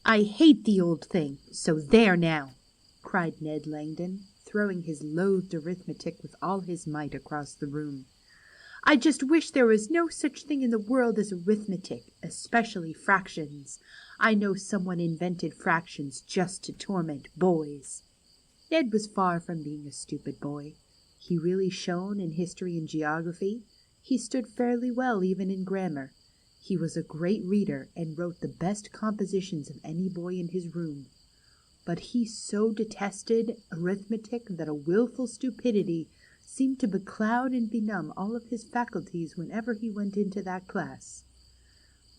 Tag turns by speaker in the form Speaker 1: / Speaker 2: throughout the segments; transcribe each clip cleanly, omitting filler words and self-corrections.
Speaker 1: I hate the old thing, so there now, cried Ned Langdon, throwing his loathed arithmetic with all his might across the room. I just wish there was no such thing in the world as arithmetic, especially fractions. I know someone invented fractions just to torment boys. Ned was far from being a stupid boy. He really shone in history and geography. He stood fairly well even in grammar. He was a great reader and wrote the best compositions of any boy in his room. But he so detested arithmetic that a willful stupidity seemed to becloud and benumb all of his faculties whenever he went into that class.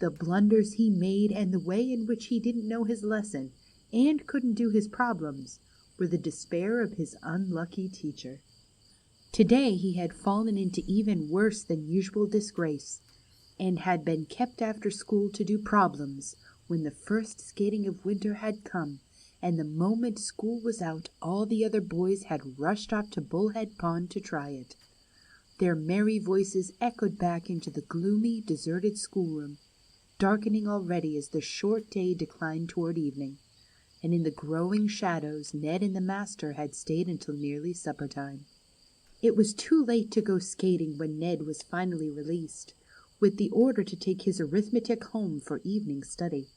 Speaker 1: The blunders he made and the way in which he didn't know his lesson and couldn't do his problems were the despair of his unlucky teacher. Today he had fallen into even worse than usual disgrace, and had been kept after school to do problems when the first skating of winter had come, and the moment school was out all the other boys had rushed off to Bullhead Pond to try it. Their merry voices echoed back into the gloomy, deserted schoolroom, darkening already as the short day declined toward evening, and in the growing shadows Ned and the master had stayed until nearly supper time. It was too late to go skating when Ned was finally released, with the order to take his arithmetic home for evening study.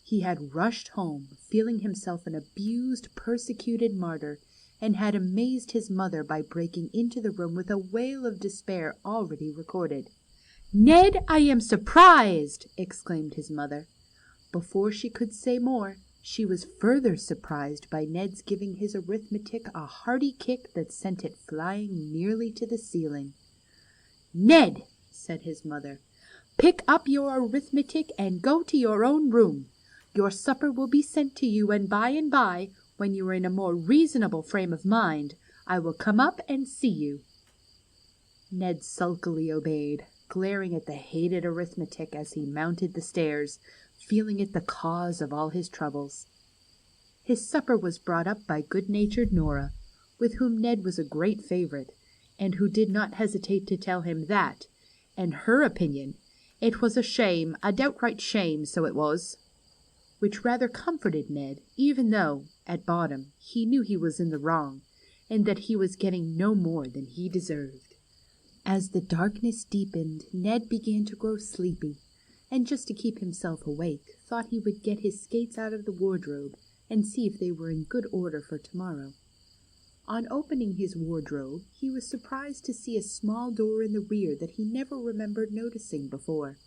Speaker 1: He had rushed home, feeling himself an abused, persecuted martyr, and had amazed his mother by breaking into the room with a wail of despair already recorded. "Ned, I am surprised!" exclaimed his mother. Before she could say more, she was further surprised by Ned's giving his arithmetic a hearty kick that sent it flying nearly to the ceiling. "Ned," said his mother, "pick up your arithmetic and go to your own room. Your supper will be sent to you, and by, when you are in a more reasonable frame of mind, I will come up and see you." Ned sulkily obeyed, glaring at the hated arithmetic as he mounted the stairs, feeling it the cause of all his troubles. His supper was brought up by good-natured Nora, with whom Ned was a great favorite, and who did not hesitate to tell him that, in her opinion, it was a shame, a downright shame, so it was, which rather comforted Ned, even though, at bottom, he knew he was in the wrong, and that he was getting no more than he deserved. As the darkness deepened, Ned began to grow sleepy, and just to keep himself awake, thought he would get his skates out of the wardrobe and see if they were in good order for tomorrow. On opening his wardrobe, he was surprised to see a small door in the rear that he never remembered noticing before.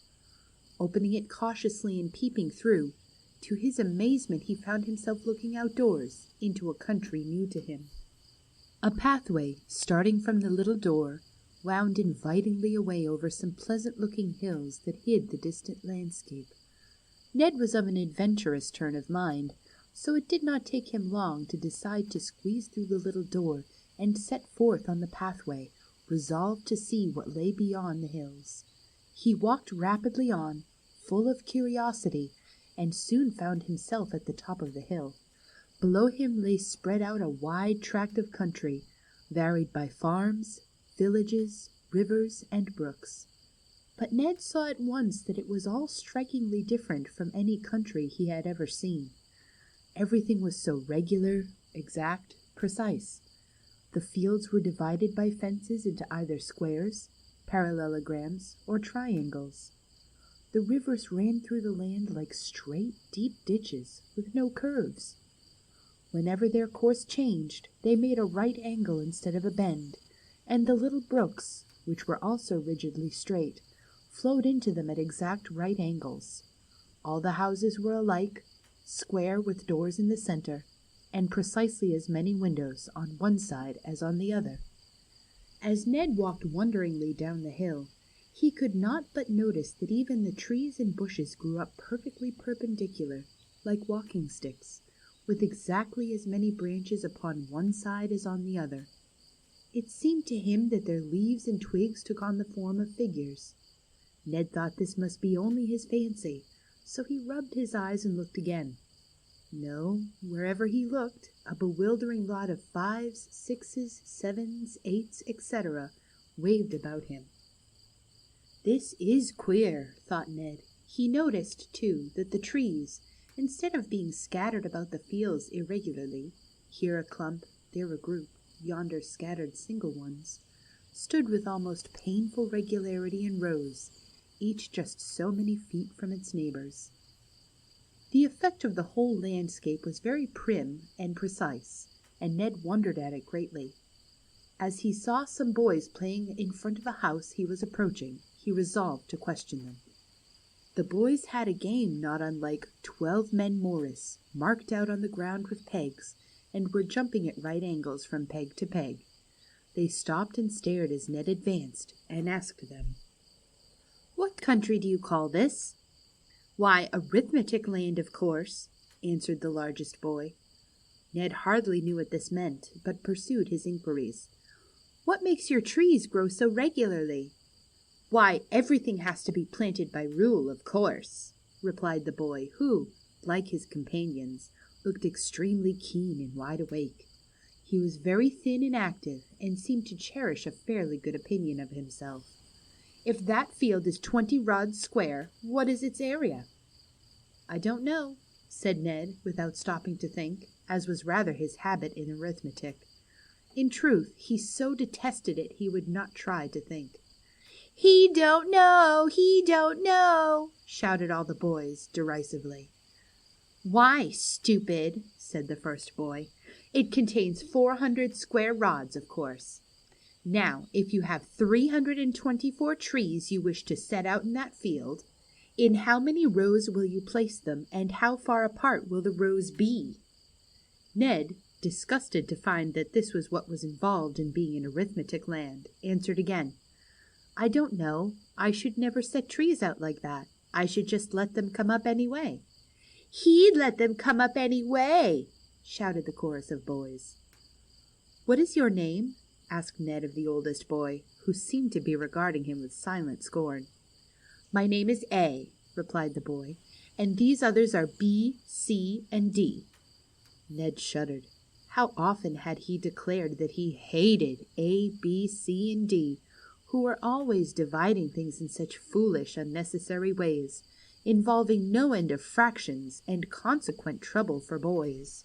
Speaker 1: Opening it cautiously and peeping through, to his amazement he found himself looking outdoors into a country new to him. A pathway, starting from the little door, wound invitingly away over some pleasant-looking hills that hid the distant landscape. Ned was of an adventurous turn of mind, so it did not take him long to decide to squeeze through the little door and set forth on the pathway, resolved to see what lay beyond the hills. He walked rapidly on, full of curiosity, and soon found himself at the top of the hill. Below him lay spread out a wide tract of country, varied by farms, villages, rivers, and brooks. But Ned saw at once that it was all strikingly different from any country he had ever seen. Everything was so regular, exact, precise. The fields were divided by fences into either squares, parallelograms, or triangles. The rivers ran through the land like straight, deep ditches with no curves. Whenever their course changed, they made a right angle instead of a bend, and the little brooks, which were also rigidly straight, flowed into them at exact right angles. All the houses were alike, square with doors in the center, and precisely as many windows on one side as on the other. As Ned walked wonderingly down the hill, he could not but notice that even the trees and bushes grew up perfectly perpendicular, like walking sticks, with exactly as many branches upon one side as on the other. It seemed to him that their leaves and twigs took on the form of figures. Ned thought this must be only his fancy, so he rubbed his eyes and looked again. No, wherever he looked, a bewildering lot of 5s, 6s, 7s, 8s, etc., waved about him. "This is queer," thought Ned. He noticed, too, that the trees, Instead of being scattered about the fields irregularly, here a clump, there a group, yonder scattered single ones, stood with almost painful regularity in rows, each just so many feet from its neighbors. The effect of the whole landscape was very prim and precise, and Ned wondered at it greatly. As he saw some boys playing in front of a house he was approaching, he resolved to question them. The boys had a game not unlike 12 men Morris, marked out on the ground with pegs, and were jumping at right angles from peg to peg. They stopped and stared as Ned advanced, and asked them, "What country do you call this?" "Why, arithmetic land, of course," answered the largest boy. Ned hardly knew what this meant, but pursued his inquiries. "What makes your trees grow so regularly?" "Why, everything has to be planted by rule, of course," replied the boy, who, like his companions, looked extremely keen and wide awake. He was very thin and active, and seemed to cherish a fairly good opinion of himself. "If that field is 20 rods square, what is its area?" "I don't know," said Ned, without stopping to think, as was rather his habit in arithmetic. In truth, he so detested it he would not try to think. "He don't know! He don't know!" shouted all the boys derisively. "Why, stupid," said the first boy, "it contains 400 square rods, of course. Now, if you have 324 trees you wish to set out in that field, in how many rows will you place them, and how far apart will the rows be?" Ned, disgusted to find that this was what was involved in being in arithmetic land, answered again, "I don't know. I should never set trees out like that. I should just let them come up anyway." "He'd let them come up anyway!" shouted the chorus of boys. "What is your name?" asked Ned of the oldest boy, who seemed to be regarding him with silent scorn. "My name is A," replied the boy, "and these others are B, C, and D." Ned shuddered. How often had he declared that he hated A, B, C, and D, who were always dividing things in such foolish, unnecessary ways, involving no end of fractions and consequent trouble for boys.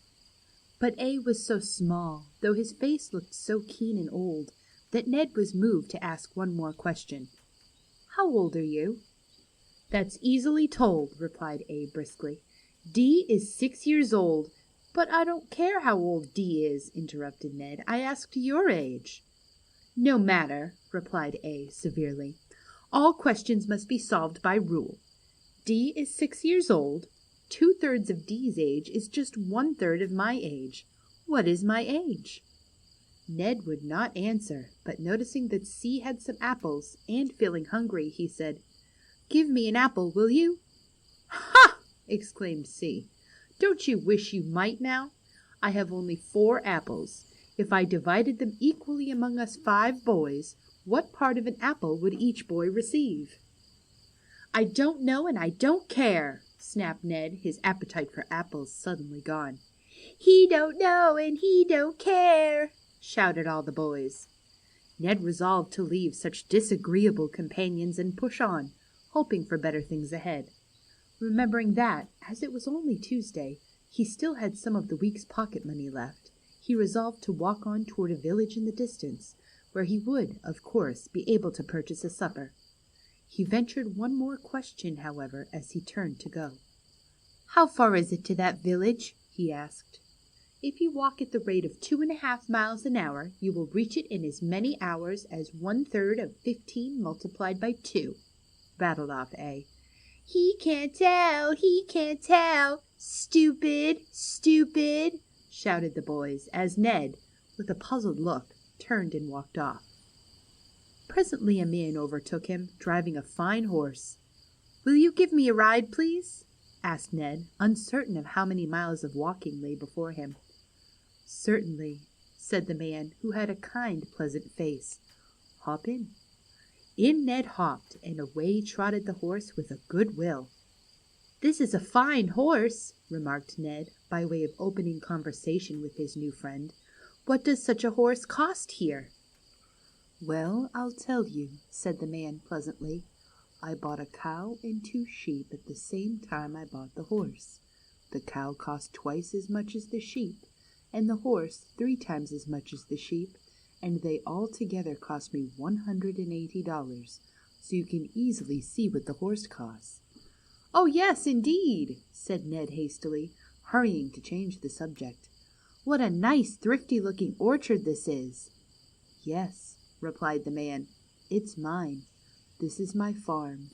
Speaker 1: But A was so small, though his face looked so keen and old, that Ned was moved to ask one more question. "How old are you?" "That's easily told," replied A briskly. "D is 6 years old." "But I don't care how old D is," interrupted Ned. "I asked your age." "No matter," replied A severely. "All questions must be solved by rule. D is 6 years old. 2/3 of D's age is just 1/3 of my age. What is my age?" Ned would not answer, but noticing that C had some apples, and feeling hungry, he said, "Give me an apple, will you?" "Ha!" exclaimed C. "Don't you wish you might now? I have only 4 apples. If I divided them equally among us 5 boys, what part of an apple would each boy receive?" "I don't know and I don't care," snapped Ned, his appetite for apples suddenly gone. "He don't know and he don't care," shouted all the boys. Ned resolved to leave such disagreeable companions and push on, hoping for better things ahead. Remembering that, as it was only Tuesday, he still had some of the week's pocket money left, he resolved to walk on toward a village in the distance, where he would, of course, be able to purchase a supper. He ventured one more question, however, as he turned to go. "How far is it to that village?" he asked. "If you walk at the rate of 2½ miles an hour, you will reach it in as many hours as 1/3 of 15 multiplied by 2, rattled off A. "He can't tell, he can't tell! Stupid, stupid!" shouted the boys, as Ned, with a puzzled look, turned and walked off. Presently a man overtook him, driving a fine horse. "Will you give me a ride, please?" asked Ned, uncertain of how many miles of walking lay before him. "Certainly," said the man, who had a kind, pleasant face. "Hop in." In Ned hopped, and away trotted the horse with a good will. "This is a fine horse," remarked Ned, by way of opening conversation with his new friend. "What does such a horse cost here?" "Well, I'll tell you," said the man pleasantly. "I bought a cow and 2 sheep at the same time I bought the horse. The cow cost twice as much as the sheep, and the horse 3 times as much as the sheep, and they all together cost me $180, so you can easily see what the horse costs." "Oh, yes, indeed," said Ned hastily, hurrying to change the subject. "What a nice, thrifty-looking orchard this is." "Yes," replied the man, "it's mine. This is my farm.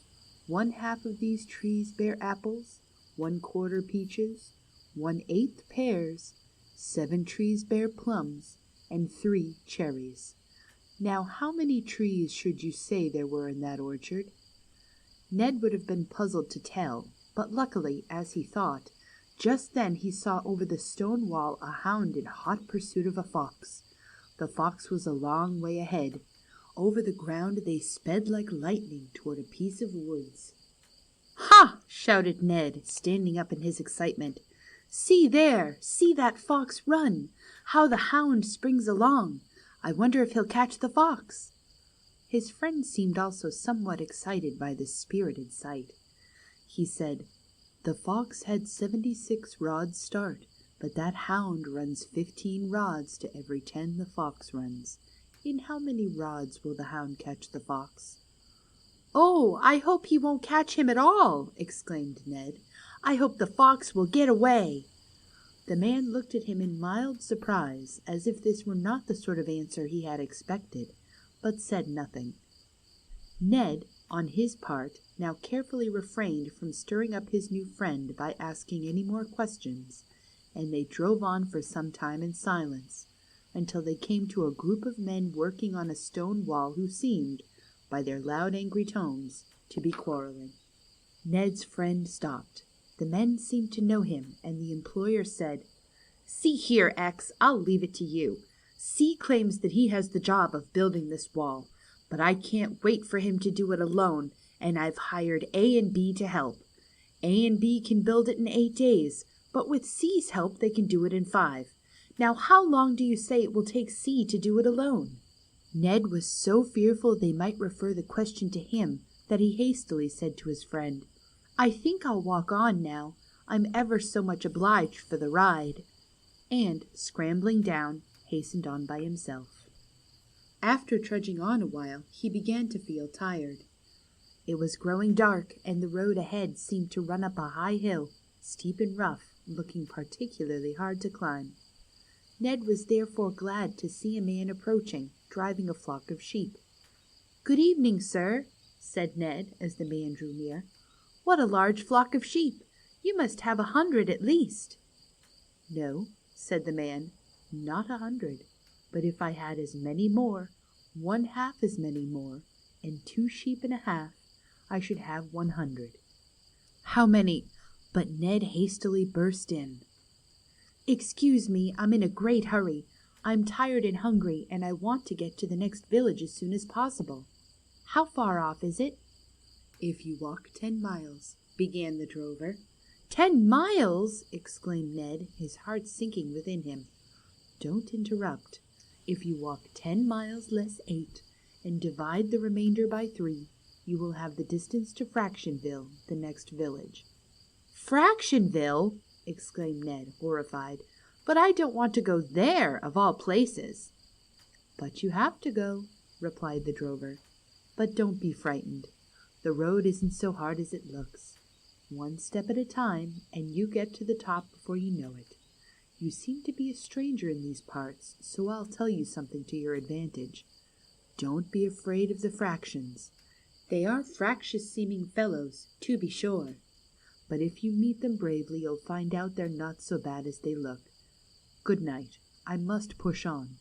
Speaker 1: 1/2 of these trees bear apples, 1/4 peaches, 1/8 pears, 7 trees bear plums, and 3 cherries. Now, how many trees should you say there were in that orchard?" Ned would have been puzzled to tell, but luckily, as he thought, just then he saw over the stone wall a hound in hot pursuit of a fox. The fox was a long way ahead. Over the ground they sped like lightning toward a piece of woods. "Ha!" shouted Ned, standing up in his excitement. "See there! See that fox run! How the hound springs along! I wonder if he'll catch the fox." His friend seemed also somewhat excited by this spirited sight. He said, "The fox had 76 rods start, but that hound runs 15 rods to every 10 the fox runs. In how many rods will the hound catch the fox?" "Oh, I hope he won't catch him at all!" exclaimed Ned. "I hope the fox will get away." The man looked at him in mild surprise, as if this were not the sort of answer he had expected, but said nothing. Ned, on his part, now carefully refrained from stirring up his new friend by asking any more questions, and they drove on for some time in silence, until they came to a group of men working on a stone wall who seemed, by their loud angry tones, to be quarreling. Ned's friend stopped. The men seemed to know him, and the employer said, "See here, X, I'll leave it to you. C claims that he has the job of building this wall, but I can't wait for him to do it alone, and I've hired A and B to help. A and B can build it in 8 days, but with C's help they can do it in 5. Now how long do you say it will take C to do it alone?" Ned was so fearful they might refer the question to him that he hastily said to his friend, "I think I'll walk on now. I'm ever so much obliged for the ride," and, scrambling down, hastened on by himself. After trudging on a while, he began to feel tired. It was growing dark, and the road ahead seemed to run up a high hill, steep and rough, looking particularly hard to climb. Ned was therefore glad to see a man approaching, driving a flock of sheep. "Good evening, sir," said Ned, as the man drew near. "What a large flock of sheep! You must have 100 at least." "No," said the man, "not 100, but if I had as many more, 1/2 as many more, and 2 sheep and a half, I should have 100. "How many—" But Ned hastily burst in. "Excuse me, I'm in a great hurry. I'm tired and hungry, and I want to get to the next village as soon as possible. How far off is it?" "If you walk 10 miles, began the drover. 10 miles! exclaimed Ned, his heart sinking within him. "Don't interrupt. If you walk 10 miles less 8, and divide the remainder by 3, you will have the distance to Fractionville, the next village." "Fractionville!" exclaimed Ned, horrified. "But I don't want to go there, of all places." "But you have to go," replied the drover. "But don't be frightened. The road isn't so hard as it looks. 1 step at a time, and you get to the top before you know it. You seem to be a stranger in these parts, so I'll tell you something to your advantage. Don't be afraid of the fractions. They are fractious-seeming fellows, to be sure. But if you meet them bravely, you'll find out they're not so bad as they look. Good night. I must push on.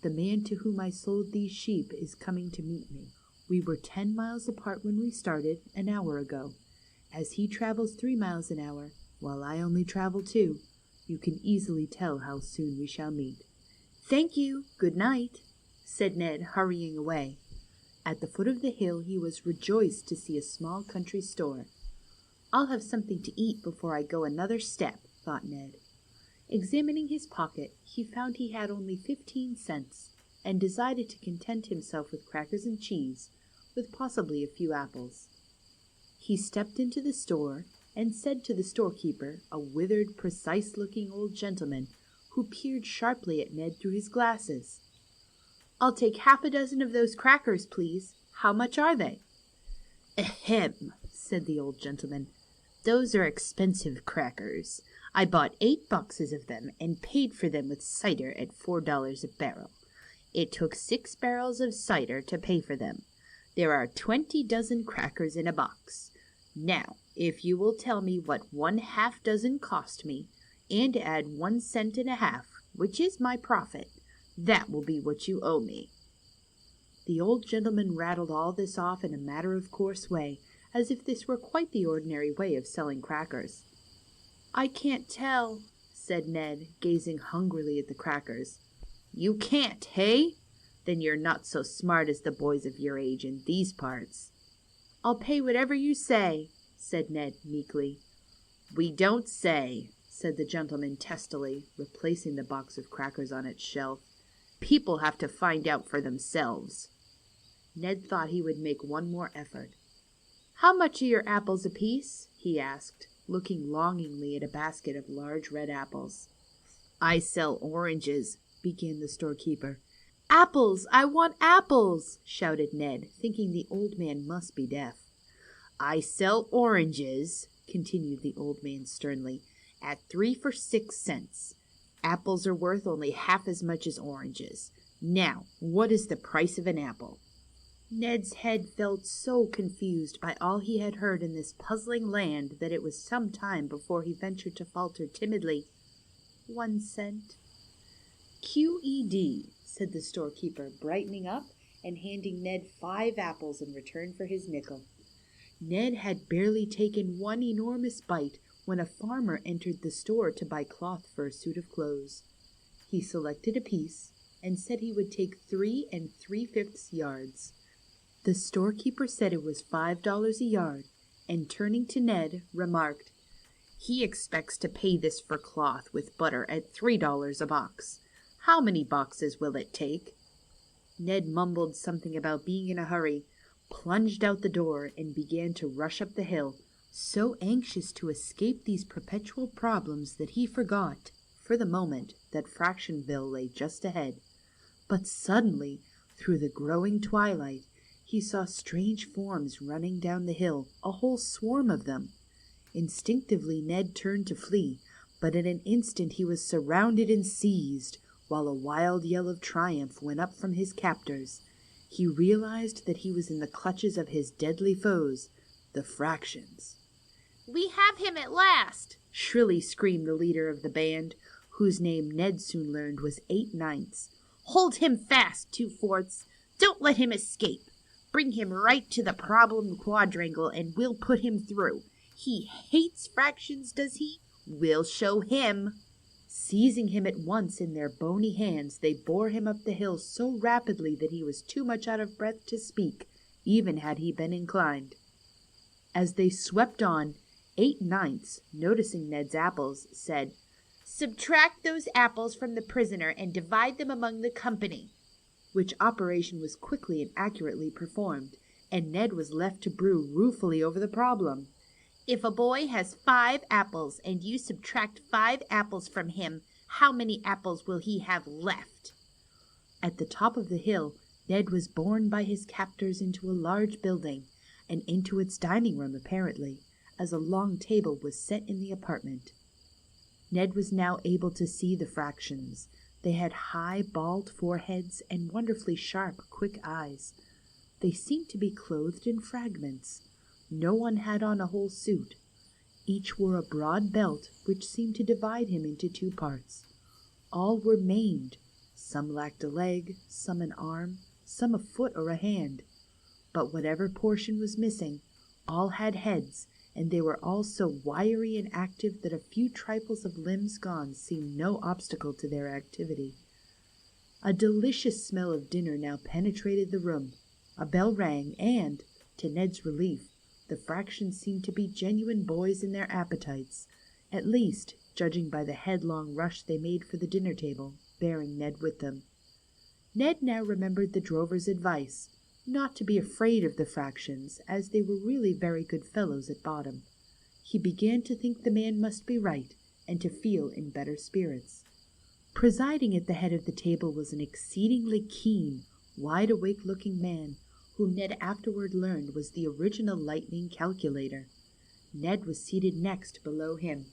Speaker 1: The man to whom I sold these sheep is coming to meet me. We were 10 miles apart when we started, an hour ago. As he travels 3 miles an hour, while I only travel 2, you can easily tell how soon we shall meet." "Thank you. Good night," said Ned, hurrying away. At the foot of the hill he was rejoiced to see a small country store. "I'll have something to eat before I go another step," thought Ned. Examining his pocket, he found he had only 15 cents, and decided to content himself with crackers and cheese, with possibly a few apples. He stepped into the store, and said to the storekeeper, a withered, precise-looking old gentleman who peered sharply at Ned through his glasses, "I'll take half a dozen of those crackers, please. How much are they?" "Ahem," said the old gentleman. "Those are expensive crackers. I bought 8 boxes of them and paid for them with cider at $4 a barrel. It took 6 barrels of cider to pay for them. There are 20 dozen crackers in a box. Now, if you will tell me what 1/2 dozen cost me, and add 1 cent and a half, which is my profit, that will be what you owe me." The old gentleman rattled all this off in a matter-of-course way, as if this were quite the ordinary way of selling crackers. "I can't tell," said Ned, gazing hungrily at the crackers. "You can't, hey? Then you're not so smart as the boys of your age in these parts." "I'll pay whatever you say," said Ned meekly. "We don't say," said the gentleman testily, replacing the box of crackers on its shelf. "People have to find out for themselves." Ned thought he would make one more effort. "How much are your apples apiece?" he asked, looking longingly at a basket of large red apples. "I sell oranges," began the storekeeper. "Apples! I want apples!" shouted Ned, thinking the old man must be deaf. "I sell oranges," continued the old man sternly, "at 3 for 6 cents. Apples are worth only half as much as oranges. Now, what is the price of an apple?" Ned's head felt so confused by all he had heard in this puzzling land that it was some time before he ventured to falter timidly, "1 cent." "QED," said the storekeeper, brightening up and handing Ned 5 apples in return for his nickel. Ned had barely taken one enormous bite when a farmer entered the store to buy cloth for a suit of clothes. He selected a piece and said he would take 3 3/5 yards. The storekeeper said it was $5 a yard, and turning to Ned, remarked, "He expects to pay this for cloth with butter at $3 a box. How many boxes will it take?" Ned mumbled something about being in a hurry, plunged out the door, and began to rush up the hill, so anxious to escape these perpetual problems that he forgot, for the moment, that Fractionville lay just ahead. But suddenly, through the growing twilight, he saw strange forms running down the hill, a whole swarm of them. Instinctively Ned turned to flee, but in an instant he was surrounded and seized, while a wild yell of triumph went up from his captors. He realized that he was in the clutches of his deadly foes, the Fractions. "We have him at last!" shrilly screamed the leader of the band, whose name Ned soon learned was 8/9. "Hold him fast, 2/4. Don't let him escape. Bring him right to the problem quadrangle and we'll put him through. He hates fractions, does he? We'll show him." Seizing him at once in their bony hands, they bore him up the hill so rapidly that he was too much out of breath to speak, even had he been inclined. As they swept on, 8/9, noticing Ned's apples, said, "Subtract those apples from the prisoner and divide them among the company," which operation was quickly and accurately performed, and Ned was left to brew ruefully over the problem. "If a boy has 5 apples and you subtract 5 apples from him, how many apples will he have left?" At the top of the hill, Ned was borne by his captors into a large building, and into its dining room apparently, as a long table was set in the apartment. Ned was now able to see the Fractions. They had high, bald foreheads and wonderfully sharp, quick eyes. They seemed to be clothed in fragments. No one had on a whole suit. Each wore a broad belt which seemed to divide him into 2 parts. All were maimed. Some lacked a leg, some an arm, some a foot or a hand. But whatever portion was missing, all had heads, and they were all so wiry and active that a few trifles of limbs gone seemed no obstacle to their activity. A delicious smell of dinner now penetrated the room. A bell rang, and, to Ned's relief, the Fractions seemed to be genuine boys in their appetites, at least, judging by the headlong rush they made for the dinner table, bearing Ned with them. Ned now remembered the drover's advice, not to be afraid of the Fractions, as they were really very good fellows at bottom. He began to think the man must be right, and to feel in better spirits. Presiding at the head of the table was an exceedingly keen, wide-awake-looking man, who Ned afterward learned was the original lightning calculator. Ned was seated next below him.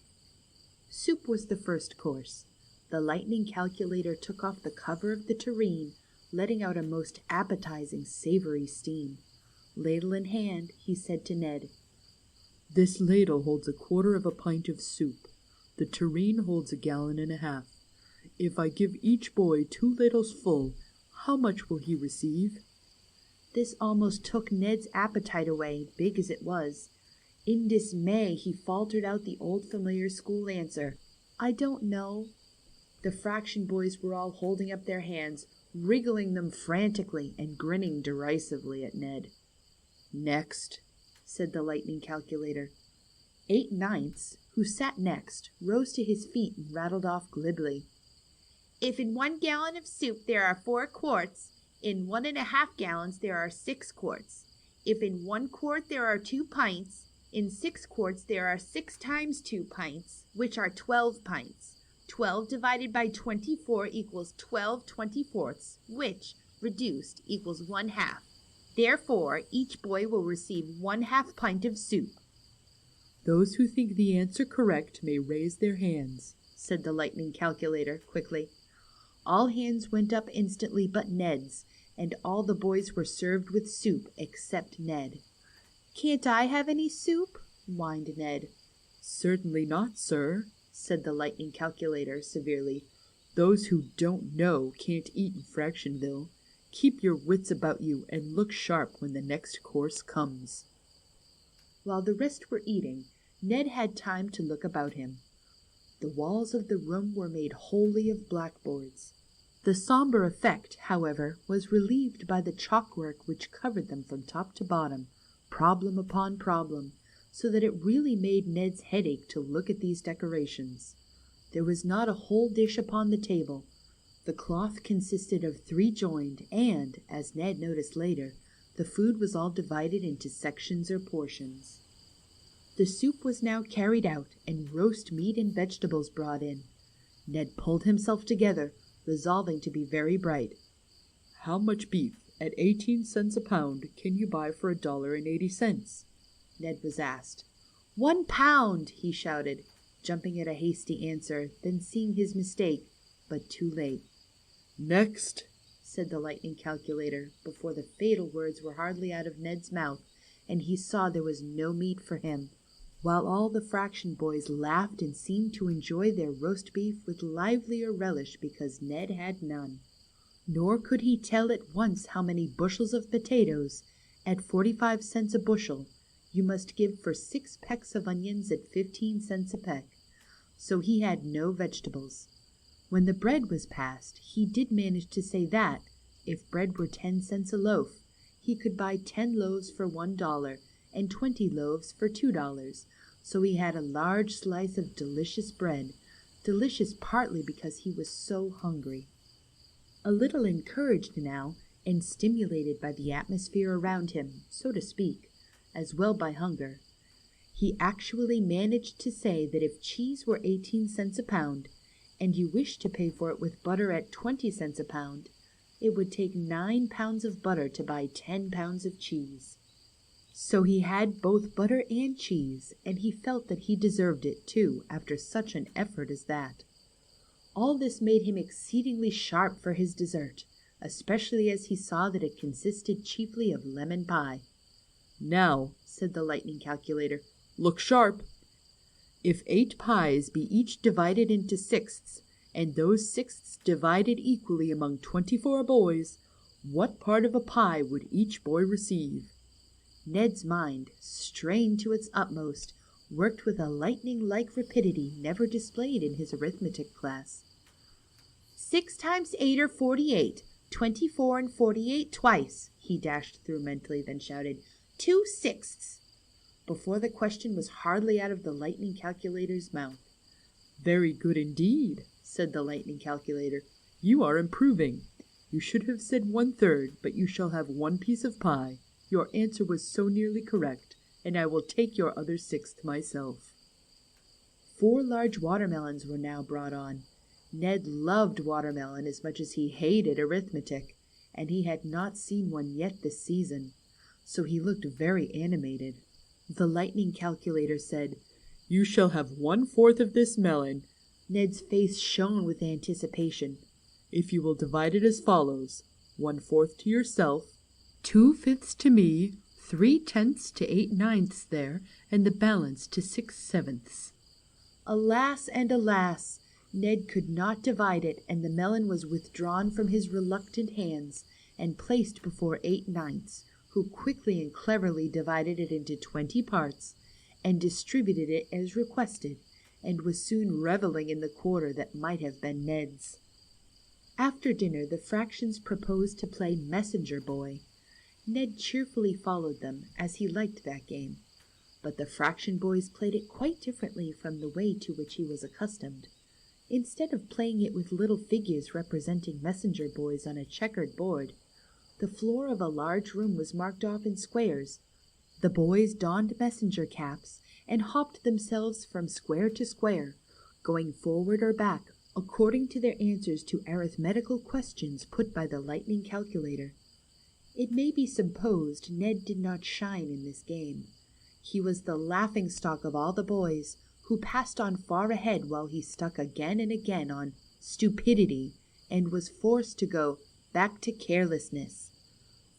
Speaker 1: Soup was the first course. The lightning calculator took off the cover of the tureen, letting out a most appetizing, savory steam. Ladle in hand, he said to Ned,
Speaker 2: "This ladle holds 1/4 of a pint of soup. The tureen holds 1.5 gallons. If I give each boy 2 ladles full, how much will he receive?"
Speaker 1: This almost took Ned's appetite away, big as it was. In dismay, he faltered out the old familiar school answer, "I don't know." The fraction boys were all holding up their hands, wriggling them frantically, and grinning derisively at Ned. "Next," said the lightning calculator. 8/9, who sat next, rose to his feet and rattled off glibly. "If in 1 gallon of soup there are 4 quarts, in 1.5 gallons there are 6 quarts. If in 1 quart there are 2 pints, in 6 quarts there are 6 times 2 pints, which are 12 pints. 12 divided by 24 equals 12 24ths, which, reduced, equals 1/2. Therefore, each boy will receive 1/2 pint of soup."
Speaker 2: "Those who think the answer correct may raise their hands,"
Speaker 1: said the lightning calculator quickly. All hands went up instantly but Ned's, and all the boys were served with soup except Ned. "Can't I have any soup?" whined Ned.
Speaker 2: "Certainly not, sir," said the lightning calculator severely. "Those who don't know can't eat in Fractionville. Keep your wits about you and look sharp when the next course comes."
Speaker 1: While the rest were eating, Ned had time to look about him. The walls of the room were made wholly of blackboards. The somber effect, however, was relieved by the chalkwork which covered them from top to bottom, problem upon problem, so that it really made Ned's head ache to look at these decorations. There was not a whole dish upon the table. The cloth consisted of 3 joined, and, as Ned noticed later, the food was all divided into sections or portions. The soup was now carried out, and roast meat and vegetables brought in. Ned pulled himself together, resolving to be very bright.
Speaker 2: "How much beef, at 18 cents a pound, can you buy for $1.80?
Speaker 1: Ned was asked. 1 pound, he shouted, jumping at a hasty answer, then seeing his mistake, but too late.
Speaker 2: "Next,"
Speaker 1: said the lightning calculator, before the fatal words were hardly out of Ned's mouth, and he saw there was no meat for him, while all the fraction boys laughed and seemed to enjoy their roast beef with livelier relish because Ned had none. Nor could he tell at once how many bushels of potatoes, at 45 cents a bushel, you must give for 6 pecks of onions at 15 cents a peck. So he had no vegetables. When the bread was passed, he did manage to say that, if bread were 10 cents a loaf, he could buy 10 loaves for $1 and 20 loaves for $2. So he had a large slice of delicious bread, delicious partly because he was so hungry. A little encouraged now, and stimulated by the atmosphere around him, so to speak, as well by hunger, he actually managed to say that if cheese were 18 cents a pound, and you wished to pay for it with butter at 20 cents a pound, it would take 9 pounds of butter to buy 10 pounds of cheese. So he had both butter and cheese, and he felt that he deserved it, too, after such an effort as that. All this made him exceedingly sharp for his dessert, especially as he saw that it consisted chiefly of lemon pie.
Speaker 2: "Now," said the lightning calculator, "look sharp. If 8 pies be each divided into sixths, and those sixths divided equally among 24 boys, what part of a pie would each boy receive?"
Speaker 1: Ned's mind, strained to its utmost, worked with a lightning-like rapidity never displayed in his arithmetic class. 6 times 8 are 48, 24 and 48 twice, he dashed through mentally, then shouted, 2 sixths. Before the question was hardly out of the lightning calculator's mouth.
Speaker 2: "Very good indeed," said the lightning calculator. "You are improving. You should have said 1/3, but you shall have 1 piece of pie. Your answer was so nearly correct, and I will take your other sixth myself."
Speaker 1: 4 large watermelons were now brought on. Ned loved watermelon as much as he hated arithmetic, and he had not seen one yet this season, so he looked very animated. The lightning calculator said,
Speaker 2: "You shall have 1/4 of this melon,
Speaker 1: Ned's face shone with anticipation,
Speaker 2: if you will divide it as follows: 1/4 to yourself, 2/5 to me, 3/10 to 8/9 there, and the balance to 6/7.
Speaker 1: Alas and alas! Ned could not divide it, and the melon was withdrawn from his reluctant hands and placed before 8/9, who quickly and cleverly divided it into 20 parts and distributed it as requested, and was soon reveling in the quarter that might have been Ned's. After dinner the fractions proposed to play messenger boy. Ned cheerfully followed them, as he liked that game. But the fraction boys played it quite differently from the way to which he was accustomed. Instead of playing it with little figures representing messenger boys on a checkered board, the floor of a large room was marked off in squares. The boys donned messenger caps and hopped themselves from square to square, going forward or back according to their answers to arithmetical questions put by the lightning calculator. It may be supposed Ned did not shine in this game. He was the laughing-stock of all the boys, who passed on far ahead while he stuck again and again on stupidity and was forced to go back to carelessness.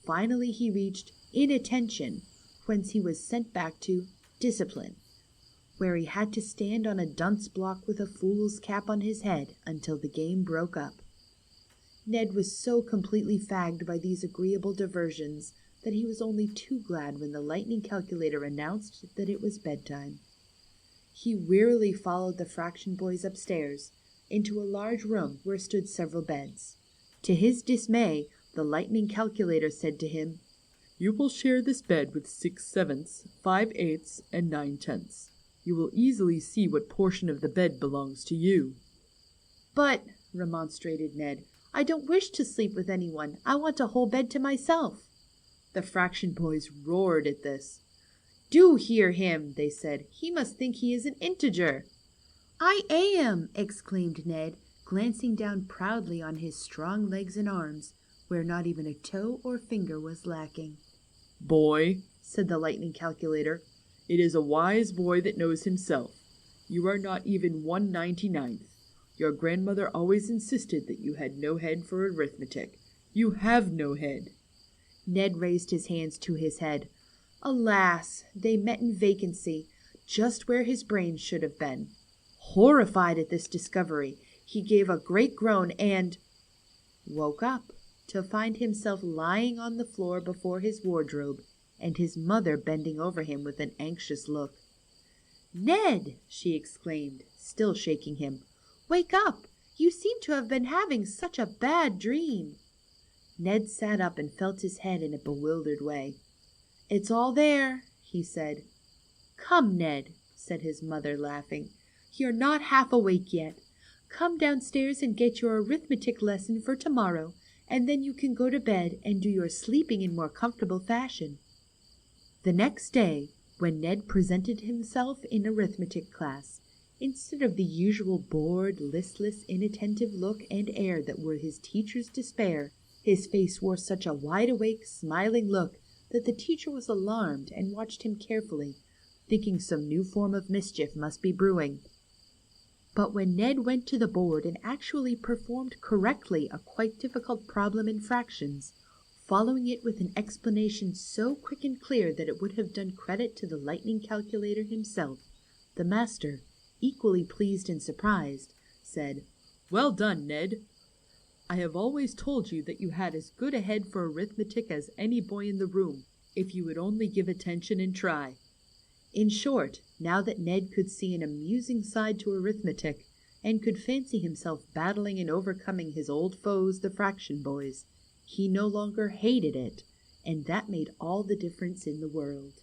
Speaker 1: Finally he reached inattention, whence he was sent back to discipline, where he had to stand on a dunce block with a fool's cap on his head until the game broke up. Ned was so completely fagged by these agreeable diversions that he was only too glad when the lightning calculator announced that it was bedtime. He wearily followed the fraction boys upstairs into a large room where stood several beds. To his dismay, the lightning calculator said to him,
Speaker 2: "You will share this bed with 6/7, 5/8, and 9/10. You will easily see what portion of the bed belongs to you."
Speaker 1: "But," remonstrated Ned, "I don't wish to sleep with anyone. I want a whole bed to myself." The fraction boys roared at this. "Do hear him," they said. "He must think he is an integer." "I am," exclaimed Ned, glancing down proudly on his strong legs and arms, where not even a toe or finger was lacking.
Speaker 2: "Boy," said
Speaker 1: the lightning calculator,
Speaker 2: "it is a wise boy that knows himself. You are not even 1/99. Your grandmother always insisted that you had no head for arithmetic. You have no head."
Speaker 1: Ned raised his hands to his head. Alas, they met in vacancy, just where his brains should have been. Horrified at this discovery, he gave a great groan and woke up to find himself lying on the floor before his wardrobe, and his mother bending over him with an anxious look. "Ned," she exclaimed, still shaking him, "wake up! You seem to have been having such a bad dream." Ned sat up and felt his head in a bewildered way. "It's all there," he said. "Come, Ned," said his mother, laughing. "You're not half awake yet. Come downstairs and get your arithmetic lesson for tomorrow, and then you can go to bed and do your sleeping in more comfortable fashion." The next day, when Ned presented himself in arithmetic class, instead of the usual bored, listless, inattentive look and air that were his teacher's despair, his face wore such a wide-awake, smiling look that the teacher was alarmed and watched him carefully, thinking some new form of mischief must be brewing. But when Ned went to the board and actually performed correctly a quite difficult problem in fractions, following it with an explanation so quick and clear that it would have done credit to the lightning calculator himself, the master, equally pleased and surprised, said,
Speaker 2: "Well done, Ned. I have always told you that you had as good a head for arithmetic as any boy in the room, if you would only give attention and try."
Speaker 1: In short, now that Ned could see an amusing side to arithmetic, and could fancy himself battling and overcoming his old foes, the fraction boys, he no longer hated it, and that made all the difference in the world.